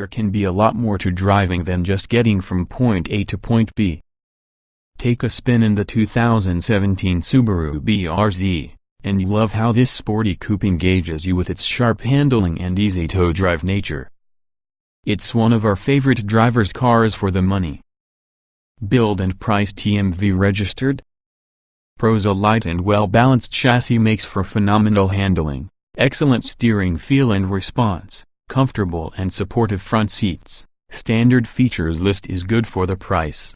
there can be a lot more to driving than just getting from point A to point B. Take a spin in the 2017 Subaru BRZ, and you love how this sporty coupe engages you with its sharp handling and easy-to-drive nature. It's one of our favorite driver's cars for the money. Build and price TMV registered. Pros: a light and well-balanced chassis makes for phenomenal handling, excellent steering feel and response, comfortable and supportive front seats. Standard features list is good for the price.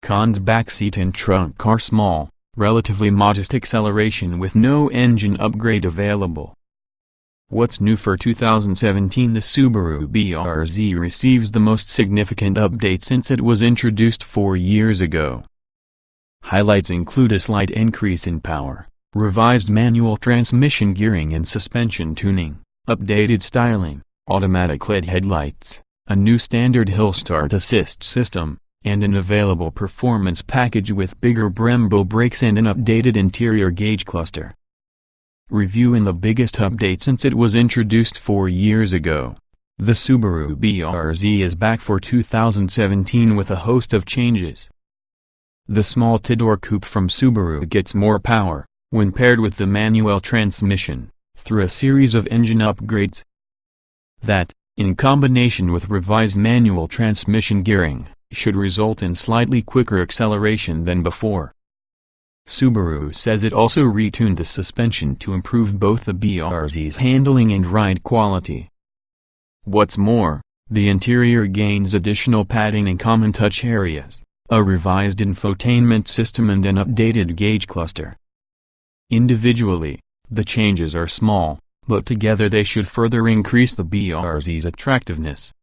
Cons: backseat and trunk are small, relatively modest acceleration with no engine upgrade available. What's new for 2017? The Subaru BRZ receives the most significant update since it was introduced 4 years ago. Highlights include a slight increase in power, revised manual transmission gearing and suspension tuning, updated styling, automatic LED headlights, a new standard hill start assist system, and an available performance package with bigger Brembo brakes and an updated interior gauge cluster. Reviewing the biggest update since it was introduced 4 years ago. The Subaru BRZ is back for 2017 with a host of changes. The small two-door coupe from Subaru gets more power, when paired with the manual transmission, through a series of engine upgrades. That, in combination with revised manual transmission gearing, should result in slightly quicker acceleration than before. Subaru says it also retuned the suspension to improve both the BRZ's handling and ride quality. What's more, the interior gains additional padding in common touch areas, a revised infotainment system and an updated gauge cluster. Individually, the changes are small, but together they should further increase the BRZ's attractiveness.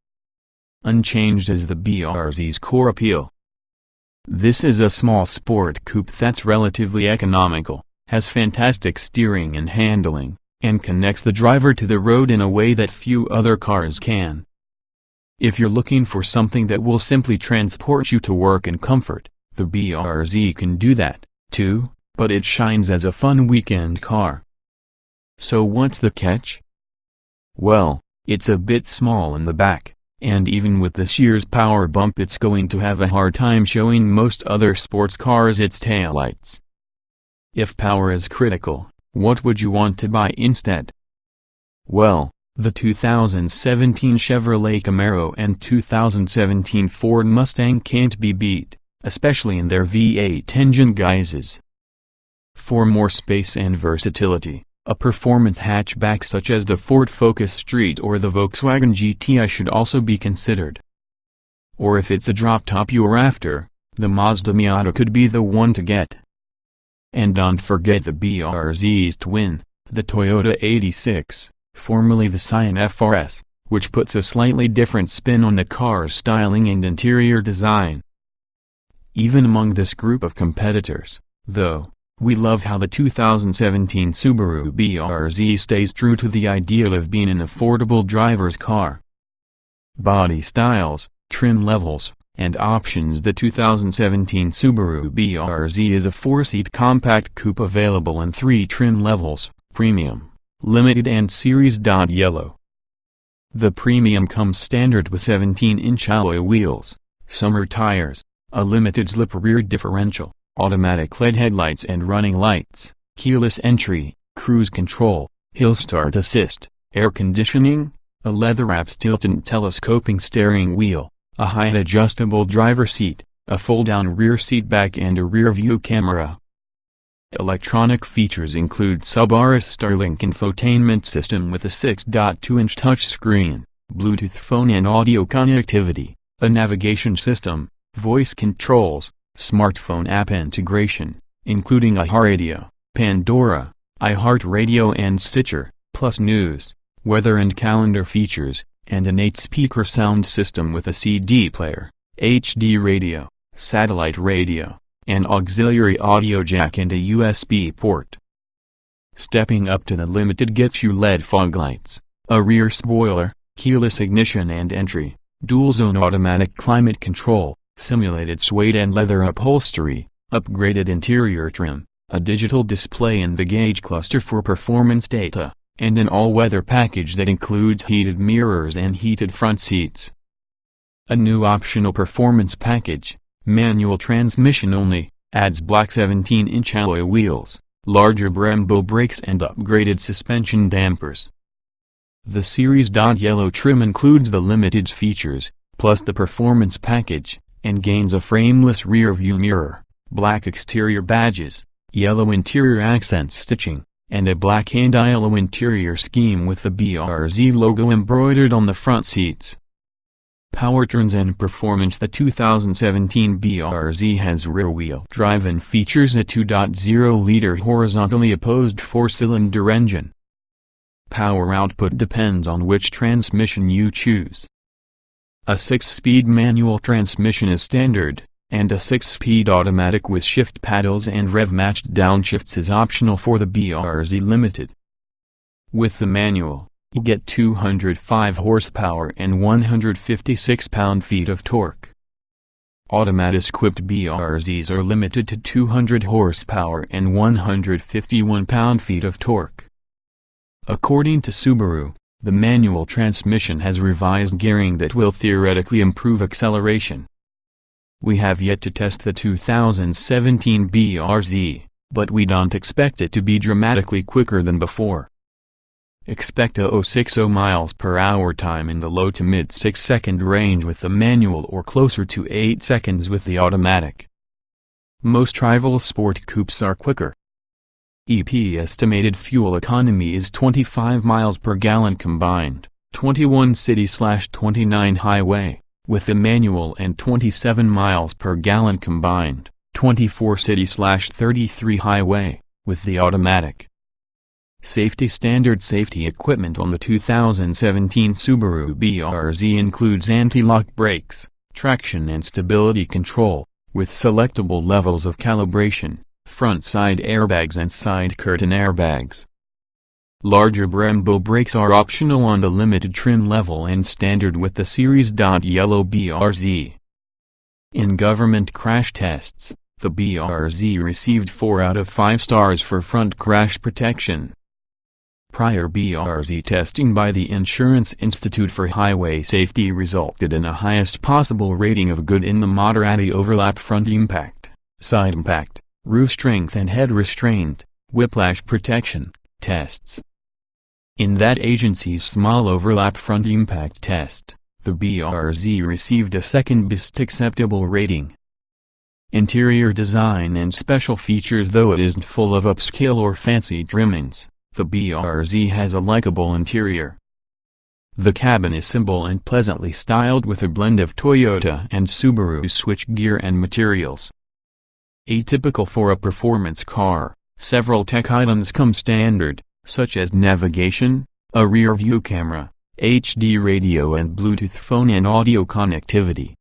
Unchanged is the BRZ's core appeal. This is a small sport coupe that's relatively economical, has fantastic steering and handling, and connects the driver to the road in a way that few other cars can. If you're looking for something that will simply transport you to work in comfort, the BRZ can do that, too, but it shines as a fun weekend car. So what's the catch? Well, it's a bit small in the back. And even with this year's power bump it's going to have a hard time showing most other sports cars its taillights. If power is critical, what would you want to buy instead? Well, the 2017 Chevrolet Camaro and 2017 Ford Mustang can't be beat, especially in their V8 engine guises. For more space and versatility, a performance hatchback such as the Ford Focus Street or the Volkswagen GTI should also be considered. Or if it's a drop-top you're after, the Mazda Miata could be the one to get. And don't forget the BRZ's twin, the Toyota 86, formerly the Scion FRS, which puts a slightly different spin on the car's styling and interior design. Even among this group of competitors, though, we love how the 2017 Subaru BRZ stays true to the ideal of being an affordable driver's car. Body styles, trim levels, and options. The 2017 Subaru BRZ is a 4-seat compact coupe available in 3 trim levels, Premium, Limited and Series. Yellow. The Premium comes standard with 17-inch alloy wheels, summer tires, a limited slip rear differential, automatic LED headlights and running lights, keyless entry, cruise control, hill start assist, air conditioning, a leather-wrapped tilt-and telescoping steering wheel, a height adjustable driver seat, a fold-down rear seat back and a rear-view camera. Electronic features include Subaru Starlink infotainment system with a 6.2-inch touchscreen, Bluetooth phone and audio connectivity, a navigation system, voice controls, smartphone app integration, including iHeartRadio, Pandora, iHeartRadio and Stitcher, plus news, weather and calendar features, and an 8-speaker sound system with a CD player, HD radio, satellite radio, an auxiliary audio jack and a USB port. Stepping up to the Limited gets you LED fog lights, a rear spoiler, keyless ignition and entry, dual-zone automatic climate control, simulated suede and leather upholstery, upgraded interior trim, a digital display and the gauge cluster for performance data, and an all-weather package that includes heated mirrors and heated front seats. A new optional performance package, manual transmission only, adds black 17-inch alloy wheels, larger Brembo brakes and upgraded suspension dampers. The Series Yellow trim includes the limited features, plus the performance package, and gains a frameless rear-view mirror, black exterior badges, yellow interior accent stitching, and a black and yellow interior scheme with the BRZ logo embroidered on the front seats. Powertrains and performance. The 2017 BRZ has rear-wheel drive and features a 2.0-liter horizontally opposed 4-cylinder engine. Power output depends on which transmission you choose. A 6-speed manual transmission is standard, and a 6-speed automatic with shift paddles and rev-matched downshifts is optional for the BRZ Limited. With the manual, you get 205 horsepower and 156 pound-feet of torque. Automatic-equipped BRZs are limited to 200 horsepower and 151 pound-feet of torque. According to Subaru, the manual transmission has revised gearing that will theoretically improve acceleration. We have yet to test the 2017 BRZ, but we don't expect it to be dramatically quicker than before. Expect a 060 mph time in the low to mid 6-second range with the manual or closer to 8 seconds with the automatic. Most rival sport coupes are quicker. EP estimated fuel economy is 25 miles per gallon combined, 21 city/29 highway, with the manual and 27 miles per gallon combined, 24 city/33 highway, with the automatic. Safety. Standard safety equipment on the 2017 Subaru BRZ includes anti-lock brakes, traction and stability control, with selectable levels of calibration, front side airbags and side curtain airbags. Larger Brembo brakes are optional on the limited trim level and standard with the Series Yellow BRZ. In government crash tests, the BRZ received 4 out of 5 stars for front crash protection. Prior BRZ testing by the Insurance Institute for Highway Safety resulted in a highest possible rating of good in the moderate overlap front impact, side impact, roof strength and head restraint, whiplash protection, tests. In that agency's small overlap front impact test, the BRZ received a second best acceptable rating. Interior design and special features. Though it isn't full of upscale or fancy trimmings, the BRZ has a likable interior. The cabin is simple and pleasantly styled with a blend of Toyota and Subaru switchgear and materials. Atypical for a performance car, several tech items come standard, such as navigation, a rear-view camera, HD radio and Bluetooth phone and audio connectivity.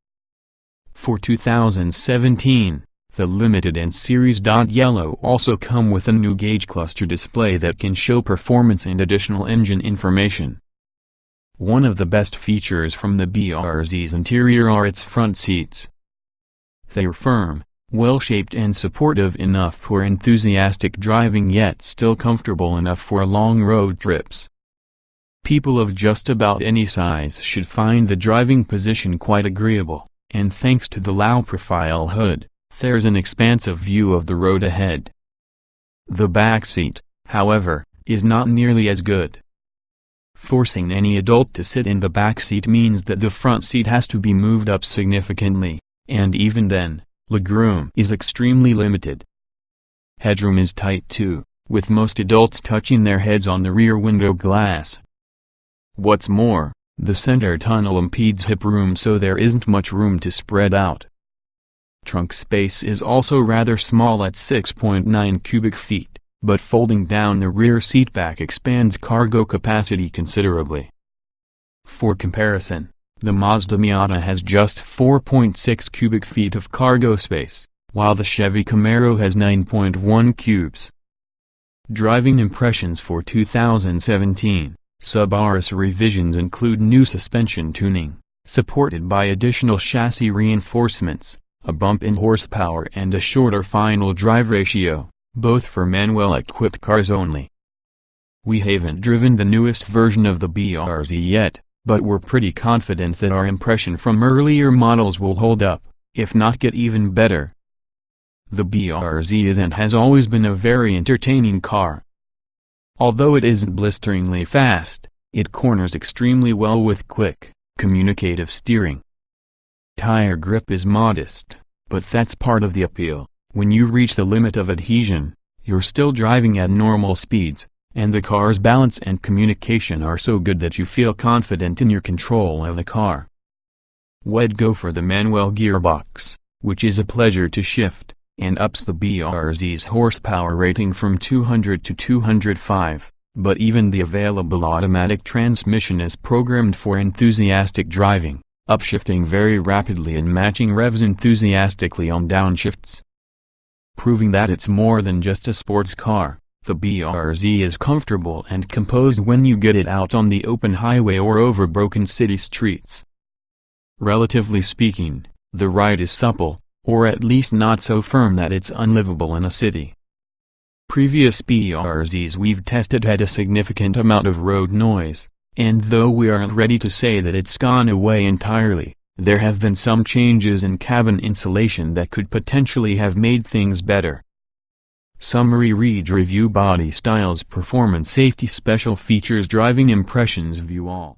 For 2017, the Limited and Series Yellow also come with a new gauge cluster display that can show performance and additional engine information. One of the best features from the BRZ's interior are its front seats. They are firm, well-shaped and supportive enough for enthusiastic driving yet still comfortable enough for long road trips. People of just about any size should find the driving position quite agreeable, and thanks to the low-profile hood, there's an expansive view of the road ahead. The back seat, however, is not nearly as good. Forcing any adult to sit in the back seat means that the front seat has to be moved up significantly, and even then, legroom is extremely limited. Headroom is tight too, with most adults touching their heads on the rear window glass. What's more, the center tunnel impedes hip room, so there isn't much room to spread out. Trunk space is also rather small at 6.9 cubic feet, but folding down the rear seatback expands cargo capacity considerably. For comparison, the Mazda Miata has just 4.6 cubic feet of cargo space, while the Chevy Camaro has 9.1 cubes. Driving impressions for 2017, Subaru's revisions include new suspension tuning, supported by additional chassis reinforcements, a bump in horsepower and a shorter final drive ratio, both for manual-equipped cars only. We haven't driven the newest version of the BRZ yet, but we're pretty confident that our impression from earlier models will hold up, if not get even better. The BRZ is and has always been a very entertaining car. Although it isn't blisteringly fast, it corners extremely well with quick, communicative steering. Tire grip is modest, but that's part of the appeal. When you reach the limit of adhesion, you're still driving at normal speeds, and the car's balance and communication are so good that you feel confident in your control of the car. We'd go for the manual gearbox, which is a pleasure to shift, and ups the BRZ's horsepower rating from 200 to 205, but even the available automatic transmission is programmed for enthusiastic driving, upshifting very rapidly and matching revs enthusiastically on downshifts. Proving that it's more than just a sports car, the BRZ is comfortable and composed when you get it out on the open highway or over broken city streets. Relatively speaking, the ride is supple, or at least not so firm that it's unlivable in a city. Previous BRZs we've tested had a significant amount of road noise, and though we aren't ready to say that it's gone away entirely, there have been some changes in cabin insulation that could potentially have made things better. Summary read review body styles performance safety special features driving impressions view all.